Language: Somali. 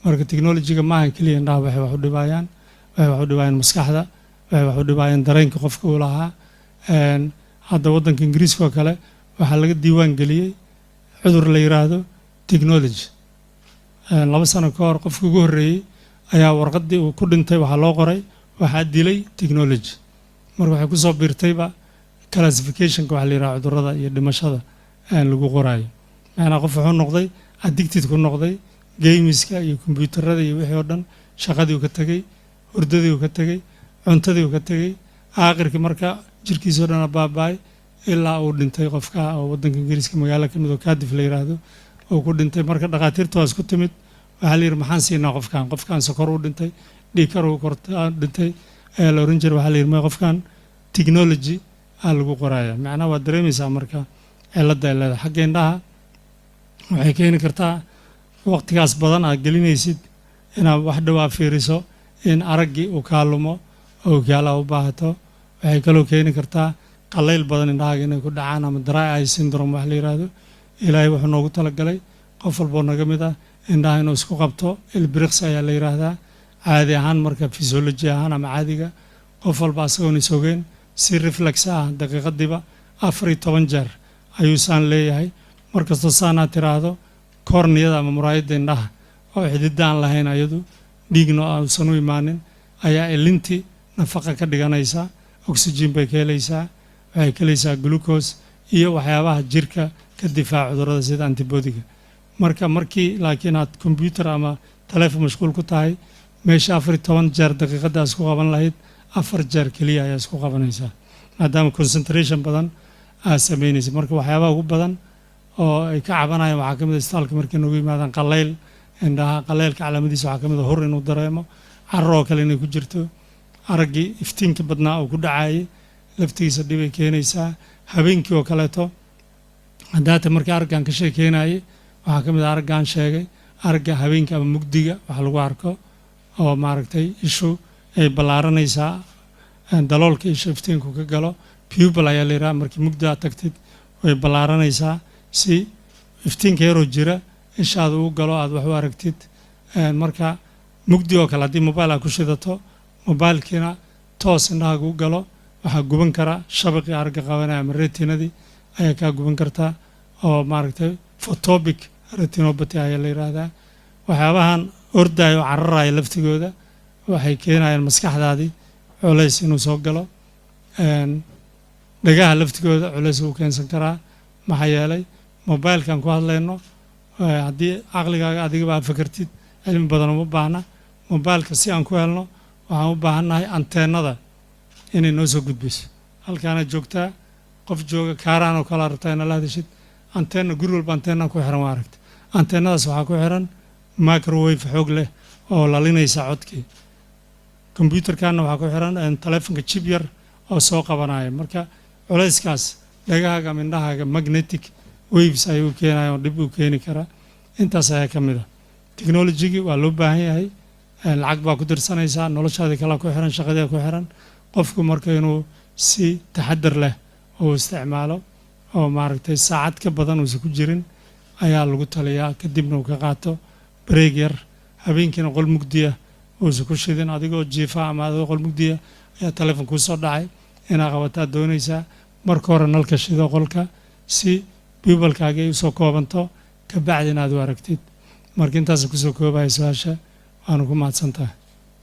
marka technology-ga maaha kaliya indhaha waxay wax u dhibayaan maskaxda waxay wax u dhibayaan dareenka qofka uu lahaa hadda waddanka Ingiriiska oo kale waxaa laga diiwaan geliyey cudur la yiraahdo technology 2 sano ka hor qofkii ugu horreeyay ayaa warqadii uu ku dhintay waxa loo qoray waxaa dilay technology marka waxay ku soo biirtayba classification-ka waxa la yiraahdo cudurrada iyo dhimashada lagu qorayo macnaha qof wuxuu noqday addicted ku noqday gameska iyo kombiyuutarada iyo wixii oo dhan shaqadii uu ka tagay hurdadii uu ka tagay cuntadii uu ka tagay aakhirkii marka jirkiisa oo dhan baabay ilaa uu dhintay qofka oo waddanka Ingiriiska magaalo ka mid oo Cardiff la yiraahdo oo ku dhintay marka dhaqaatiirtu waa isku timid waxa la yiri maxaan siinaa qofkan sokor uu dhintay dhiig kar uu kortay dhintay la oran jiray waxa la yiri ma qofkan technology lagu qoraya macnaha waa dareemaysaa marka cilada ay leedahay xagga indhaha waxay keeni kartaa waqtigaas badan aad gelinaysid inaad wax dhawaa fiiriso in araggii uu kaa lumo oo gaala u baahato waxay kaloo keeni kartaa qallayl badan indhahaaga inay ku dhacaan ama dry eye syndrome wax la yiraahdo ilaahay wuxuu noogu talagalay qof walba naga mid ah indhaha inuu isku qabto ilbiriqsi ayaa la yiraahdaa caadi ahaan marka physiology ahaan ama caadiga qof walba asagoon isogeen si reflex daqiiqadiiba 14 jeer ayuu saan leeyahay markastoo saanaa tiraahdo korniyada ama muraayadda indhaha oo xididaan lahayn ayadu dhiigno uusan u imaanin ayaa ilintii nafaqa ka dhiganaysa oxygen bay ka helaysaa waxay ka helaysaa glucose iyo waxyaabaha jirka ka difaaca cudurrada sida antibodiga markii laakiin aad computer ama telefoon mashquul ku tahay meesha 14 jeer daqiiqadaas ku qaban lahayd 4 jeer kaliya ayaa isku qabanaysaa maadaama concentration badan aad samaynaysa marka waxyaabaha ugu badan oo ay ka cabanayaan waxaa ka mid ah istaalka markay noogu yimaadaan qallayl indhaha qaleylka calaamadiisa waxaa ka mid ah hur inuu dareemo carro oo kale inay ku jirto araggii iftiinka badnaa oo ku dhacayay laftigiisa dhibay keenaysaa habeenkii oo kaleeto haddaata markii araggan ka sheekeynayay waxaa ka mid ah araggan sheegay aragga habeenka ama mugdiga wax lagu arko oo maaragtay ishu ay ballaaranaysaa daloolka isha iftiinku ka galo pupil ayaa la yidhaha markii mugdi aad tagtid way ballaaranaysaa si iftiinka yaroo jira ishaada uu galo aad wax u aragtid marka mugdi oo kale haddii mobile aad ku shidato mobilkiina toos indhahaaga u galo waxaa guban kara shabaqii aragga qabanaya ama retinadii ayaa kaa guban kartaa oo maaragtay photopic retinopathy ayaa la yidhaahdaa waxyaabahan ordayo oo cararaya laftigooda waxay keenayaan maskaxdaadii culays inuu soo galo dhagaha laftigooda culays uu keensan karaa maxaa yeelay mobilkan ku hadlayno haddii caqligaaga adigaba aad fakartid cilmi badan uma baahna mobilka si aan ku helno waxaan u baahannahay anteenada inay noo soo gudbiso halkaana joogtaa qof jooga kaaraan oo kala rabtaa inaad la hadashid anteena guri walba anteena ku xiran waa aragta anteenadaas waxaa ku xiran microwave xoog leh oo lalinaysa codkii computerkana waxaa ku xiran telefoonka chip yar oo soo qabanaya marka culayskaas dhagahaaga ama indhahaaga magnetic waves ayuu keenaya oo dhib u keeni kara intaas ayaa ka mid ah technology-gii waa loo baahan yahay lacag baa ku dirsanaysaa noloshaadii kala ku xiran shaqadii ku xiran qofku marka inuu si taxadar leh oo isticmaalo oo maaragtay saacad ka badan uusan ku jirin ayaa lagu taliyaa kadibna uu ka qaato break yar habeenkiina qol mugdiya uusan ku shidin adigoo jiifa ama adigoo qol mugdiya ayaa telefoon kuu soo dhacay inaad qabataa doonaysaa marka hore nalka shido qolka si bibalkaaga ay usoo koobanto ka bacdi inaad u aragtid marka intaas kusoo koobaya su-aasha waanu ku mahadsantahay